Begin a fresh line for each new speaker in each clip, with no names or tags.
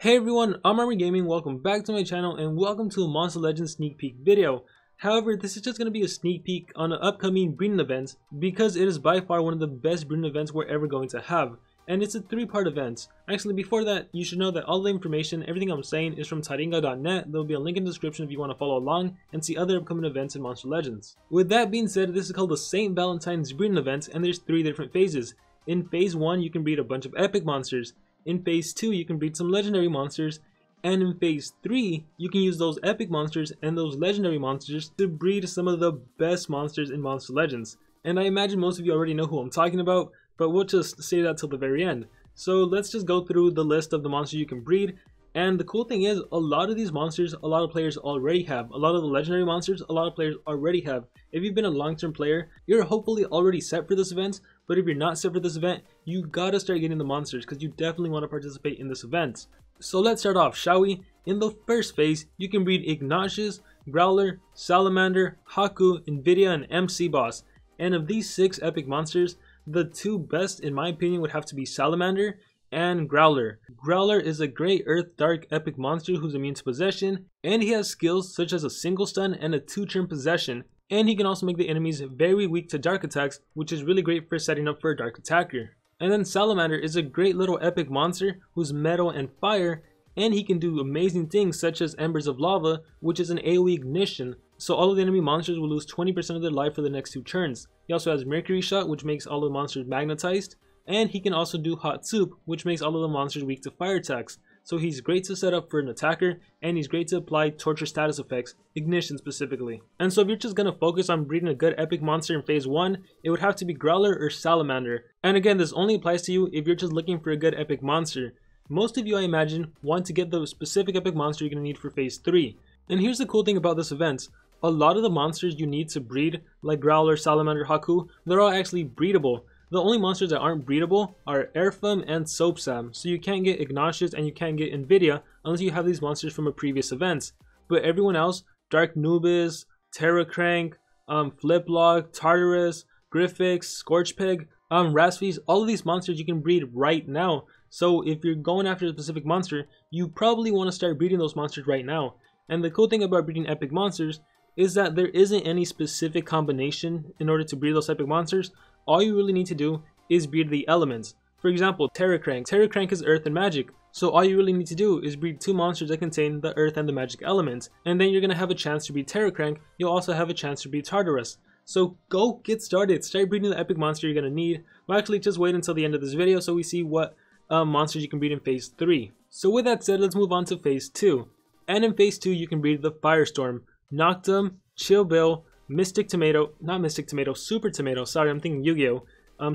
Hey everyone, I'm Army Gaming, welcome back to my channel and welcome to a Monster Legends sneak peek video. However, this is just going to be a sneak peek on the upcoming breeding events because it is by far one of the best breeding events we're ever going to have. And it's a 3-part event. Actually, before that, you should know that all the information, everything I'm saying is from taringa.net. There will be a link in the description if you want to follow along and see other upcoming events in Monster Legends. With that being said, this is called the St. Valentine's breeding event and there's 3 different phases. In phase 1, you can breed a bunch of epic monsters. In phase 2, you can breed some legendary monsters, and in phase 3, you can use those epic monsters and those legendary monsters to breed some of the best monsters in Monster Legends. And I imagine most of you already know who I'm talking about, but we'll just save that till the very end. So let's just go through the list of the monsters you can breed. And the cool thing is, a lot of these monsters, a lot of players already have. A lot of the legendary monsters, a lot of players already have. If you've been a long-term player, you're hopefully already set for this event. But if you're not set for this event, you gotta start getting the monsters because you definitely want to participate in this event. So let's start off, shall we? In the first phase, you can breed Ignatius, Growler, Salamander, Haku, Nvidia, and MC Boss. And of these 6 epic monsters, the 2 best in my opinion would have to be Salamander and Growler. Growler is a Grey Earth Dark epic monster who's immune to possession, and he has skills such as a single stun and a 2-turn possession, and he can also make the enemies very weak to dark attacks, which is really great for setting up for a dark attacker. And then Salamander is a great little epic monster who's metal and fire, and he can do amazing things such as Embers of Lava, which is an AoE ignition, so all of the enemy monsters will lose 20% of their life for the next 2 turns. He also has Mercury Shot, which makes all of the monsters magnetized, and he can also do Hot Soup, which makes all of the monsters weak to fire attacks. So he's great to set up for an attacker, and he's great to apply torture status effects, ignition specifically. And so if you're just gonna focus on breeding a good epic monster in phase 1, it would have to be Growler or Salamander. And again, this only applies to you if you're just looking for a good epic monster. Most of you, I imagine, want to get the specific epic monster you're gonna need for phase 3. And here's the cool thing about this event. A lot of the monsters you need to breed, like Growler, Salamander, Haku, they're all actually breedable. The only monsters that aren't breedable are Airfam and Soapsam, so you can't get Ignatius and you can't get Nvidia unless you have these monsters from a previous event. But everyone else, Dark Nubis, Terracrank, Fliplock, Tartarus, Griffix, Scorchpeg, Rasfies, all of these monsters you can breed right now. So if you're going after a specific monster, you probably want to start breeding those monsters right now. And the cool thing about breeding epic monsters is that there isn't any specific combination in order to breed those epic monsters. All you really need to do is breed the elements. For example, Terracrank. Terracrank is earth and magic. So all you really need to do is breed 2 monsters that contain the earth and the magic elements. And then you're going to have a chance to breed Terracrank. You'll also have a chance to breed Tartarus. So go get started. Start breeding the epic monster you're going to need. Well, actually, just wait until the end of this video so we see what monsters you can breed in phase 3. So with that said, let's move on to phase 2. And in phase 2, you can breed the Firestorm, Noctum, Chill Bill, Mystic Tomato, not Mystic Tomato, Super Tomato, sorry, I'm thinking Yu-Gi-Oh!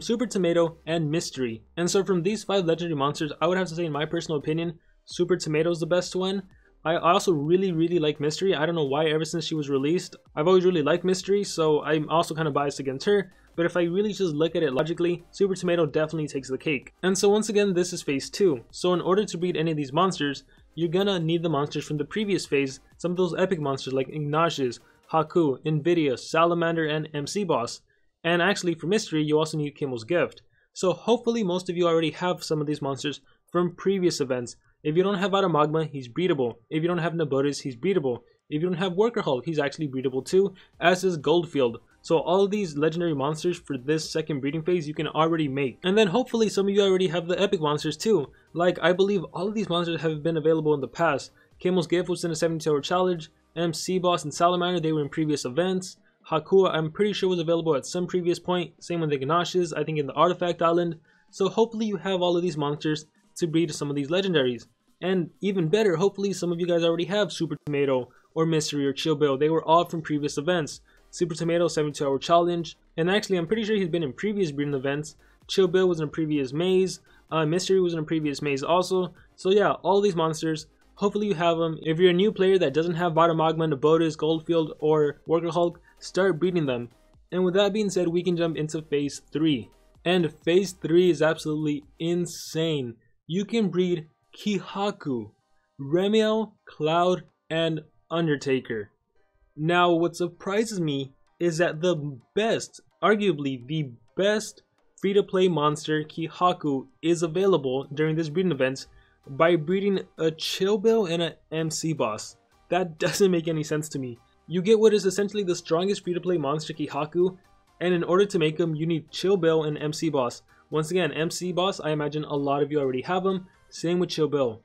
Super Tomato, and Mystery. And so from these 5 legendary monsters, I would have to say in my personal opinion, Super Tomato is the best one. I also really like Mystery. I don't know why, ever since she was released. I've always really liked Mystery, so I'm also kind of biased against her. But if I really just look at it logically, Super Tomato definitely takes the cake. And so once again, this is phase 2. So in order to breed any of these monsters, you're gonna need the monsters from the previous phase, some of those epic monsters like Ignatius, Haku, Nvidia, Salamander, and MC Boss. And actually for Mystery, you also need Kimmel's Gift. So hopefully most of you already have some of these monsters from previous events. If you don't have Automagma, he's breedable. If you don't have Nabotis, he's breedable. If you don't have Worker Hulk, he's actually breedable too, as is Goldfield. So all of these legendary monsters for this second breeding phase you can already make. And then hopefully some of you already have the epic monsters too. Like I believe all of these monsters have been available in the past. Kimmel's Gift was in a 72-hour challenge. MC Boss and Salamander, they were in previous events. Haku, I'm pretty sure was available at some previous point. Same with Ignatius, I think in the Artifact Island. So hopefully you have all of these monsters to breed some of these legendaries. And even better, hopefully some of you guys already have Super Tomato or Mystery or Chill Bill. They were all from previous events. Super Tomato, 72-hour challenge. And actually, I'm pretty sure he's been in previous breeding events. Chill Bill was in a previous maze. Mystery was in a previous maze also. So yeah, all these monsters, hopefully you have them. If you're a new player that doesn't have Automagma, Nabotis, Goldfield, or Worker Hulk, start breeding them. And with that being said, we can jump into phase 3. And phase 3 is absolutely insane. You can breed Kihaku, Remiel, Cloud, and Undertaker. Now what surprises me is that the best, arguably the best free-to-play monster, Kihaku, is available during this breeding event by breeding a Chill Bill and an MC boss. That doesn't make any sense to me. You get what is essentially the strongest free-to-play monster, Kihaku, and in order to make him, you need Chill Bill and MC boss. Once again, MC boss, I imagine a lot of you already have him. Same with Chill Bill.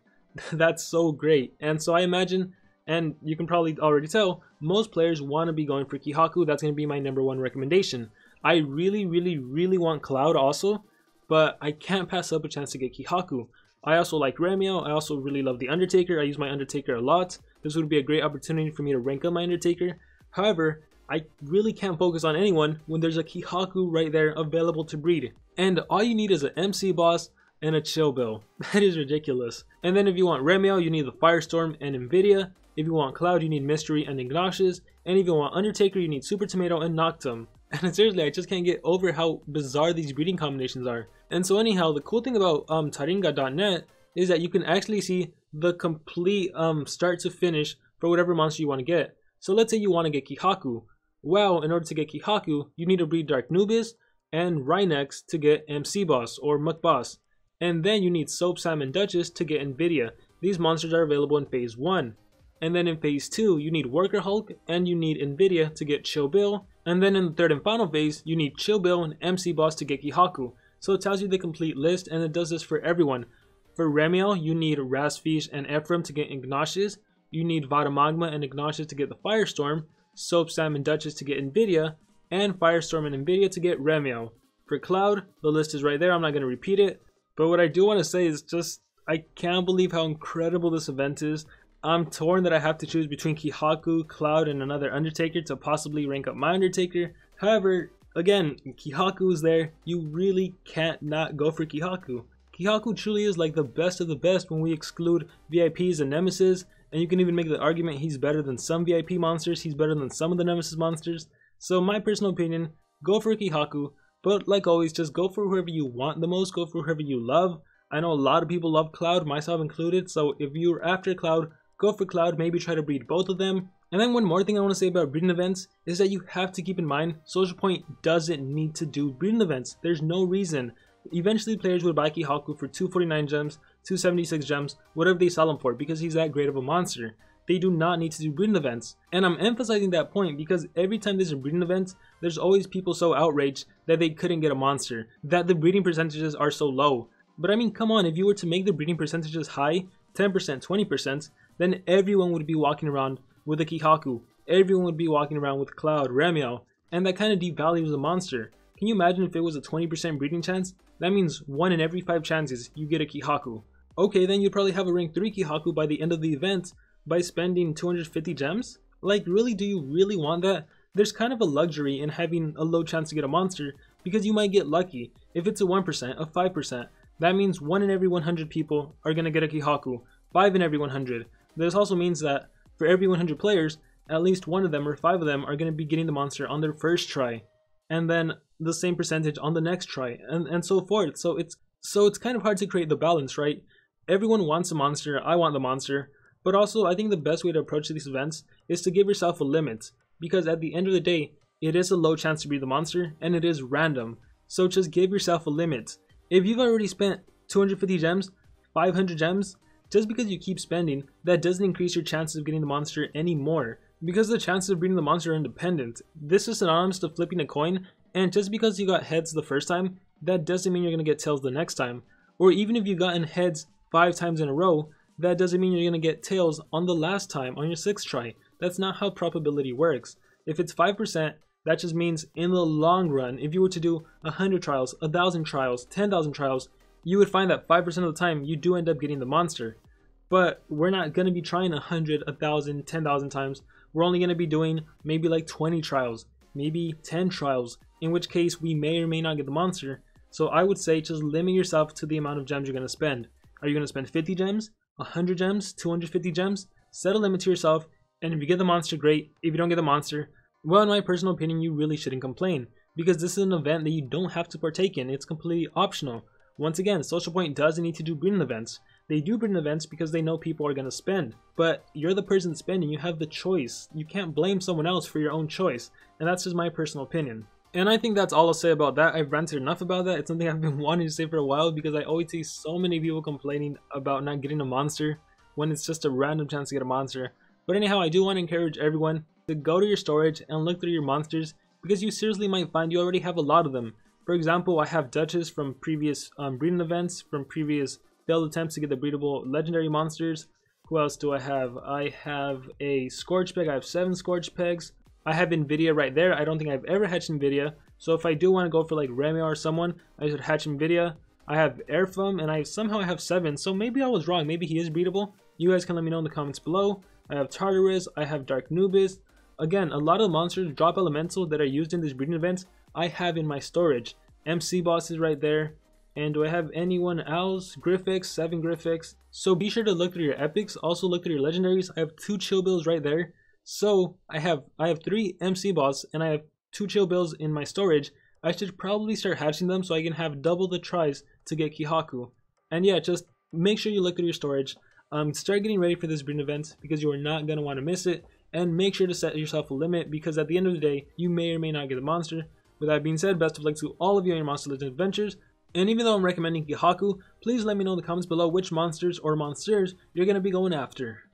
That's so great. And so I imagine, and you can probably already tell, most players want to be going for Kihaku. That's going to be my #1 recommendation. I really want Cloud also, but I can't pass up a chance to get Kihaku. I also like Remiel. I also really love the Undertaker. I use my Undertaker a lot. This would be a great opportunity for me to rank up my Undertaker. However, I really can't focus on anyone when there's a Kihaku right there available to breed. And all you need is an MC boss and a Chill Bill. That is ridiculous. And then if you want Remiel, you need the Firestorm and Nvidia. If you want Cloud, you need Mystery and Ignatius. And if you want Undertaker, you need Super Tomato and Noctum. And seriously, I just can't get over how bizarre these breeding combinations are. And so anyhow, the cool thing about Taringa.net is that you can actually see the complete start to finish for whatever monster you want to get. So let's say you want to get Kihaku. Well, in order to get Kihaku, you need to breed Dark Nubis and Rhinex to get MC Boss or Muck Boss. And then you need Soap, Sam, and Duchess to get Nvidia. These monsters are available in Phase 1. And then in Phase 2, you need Worker Hulk and you need Nvidia to get Chill Bill. And then in the third and final phase, you need Chill Bill and MC Boss to get Kihaku. So it tells you the complete list, and it does this for everyone. For Remiel, you need Razfish and Ephraim to get Ignatius. You need Vada Magma and Ignatius to get the Firestorm. Soap, Sam, and Duchess to get Nvidia. And Firestorm and Nvidia to get Remiel. For Cloud, the list is right there. I'm not going to repeat it. But what I do want to say is just, I can't believe how incredible this event is. I'm torn that I have to choose between Kihaku, Cloud, and another Undertaker to possibly rank up my Undertaker. However, again, Kihaku is there. You really can't not go for Kihaku. Kihaku truly is like the best of the best when we exclude VIPs and Nemesis, and you can even make the argument he's better than some VIP monsters, he's better than some of the Nemesis monsters. So my personal opinion, go for Kihaku, but like always, just go for whoever you want the most, go for whoever you love. I know a lot of people love Cloud, myself included, so if you're after Cloud, go for Cloud, maybe try to breed both of them. And then one more thing I want to say about breeding events is that you have to keep in mind, Social Point doesn't need to do breeding events. There's no reason. Eventually players would buy Kihaku for 249 gems, 276 gems, whatever they sell him for, because he's that great of a monster. They do not need to do breeding events. And I'm emphasizing that point because every time there's a breeding event, there's always people so outraged that they couldn't get a monster, that the breeding percentages are so low. But I mean, come on, if you were to make the breeding percentages high, 10%, 20%, then everyone would be walking around with a Kihaku. Everyone would be walking around with Cloud, Remiel, and that kind of devalues the monster. Can you imagine if it was a 20% breeding chance? That means 1 in every 5 chances you get a Kihaku. Okay, then you'd probably have a rank 3 Kihaku by the end of the event by spending 250 gems? Like, really, do you really want that? There's kind of a luxury in having a low chance to get a monster because you might get lucky. If it's a 1%, a 5%, that means 1 in every 100 people are going to get a Kihaku, 5 in every 100. This also means that for every 100 players, at least 1 of them or 5 of them are going to be getting the monster on their first try, and then the same percentage on the next try, and so forth. So it's kind of hard to create the balance, right? Everyone wants a monster, I want the monster, but also I think the best way to approach these events is to give yourself a limit, because at the end of the day, it is a low chance to be the monster, and it is random. So just give yourself a limit. If you've already spent 250 gems, 500 gems, just because you keep spending, that doesn't increase your chances of getting the monster anymore. Because the chances of breeding the monster are independent. This is synonymous to flipping a coin, and just because you got heads the first time, that doesn't mean you're going to get tails the next time. Or even if you've gotten heads 5 times in a row, that doesn't mean you're going to get tails on the last time, on your 6th try. That's not how probability works. If it's 5%, that just means in the long run, if you were to do 100 trials, 1,000 trials, 10,000 trials, you would find that 5% of the time you do end up getting the monster. But we're not going to be trying 100, 1,000, 10,000 times. We're only going to be doing maybe like 20 trials, maybe 10 trials, in which case we may or may not get the monster. So I would say just limit yourself to the amount of gems you're going to spend. Are you going to spend 50 gems, 100 gems, 250 gems? Set a limit to yourself, and if you get the monster, great. If you don't get the monster, well, in my personal opinion, you really shouldn't complain, because this is an event that you don't have to partake in. It's completely optional. Once again, Social Point doesn't need to do breeding events. They do breeding events because they know people are going to spend. But you're the person spending, you have the choice. You can't blame someone else for your own choice. And that's just my personal opinion. And I think that's all I'll say about that. I've ranted enough about that. It's something I've been wanting to say for a while because I always see so many people complaining about not getting a monster when it's just a random chance to get a monster. But anyhow, I do want to encourage everyone to go to your storage and look through your monsters because you seriously might find you already have a lot of them. For example, I have Duchess from previous breeding events, from previous failed attempts to get the breedable legendary monsters. Who else do I have? I have a Scorch Peg. I have 7 Scorch Pegs. I have Nvidia right there. I don't think I've ever hatched Nvidia. So if I do want to go for like Remiel or someone, I should hatch Nvidia. I have Airfum and I somehow have 7. So maybe I was wrong. Maybe he is breedable. You guys can let me know in the comments below. I have Tartarus. I have Dark Nubis. Again, a lot of monsters drop elemental that are used in this breeding event I have in my storage. MC boss is right there. And do I have anyone else? Griffix, 7 Griffix. So be sure to look through your epics. Also look through your legendaries. I have 2 chill bills right there. So I have 3 MC boss and I have 2 chill bills in my storage. I should probably start hatching them so I can have double the tries to get Kihaku. And yeah, just make sure you look through your storage. Start getting ready for this breeding event because you are not going to want to miss it. And make sure to set yourself a limit because at the end of the day, you may or may not get a monster. With that being said, best of luck to all of you on your Monster Legends adventures. And even though I'm recommending Kihaku, please let me know in the comments below which monsters or monsters you're going to be going after.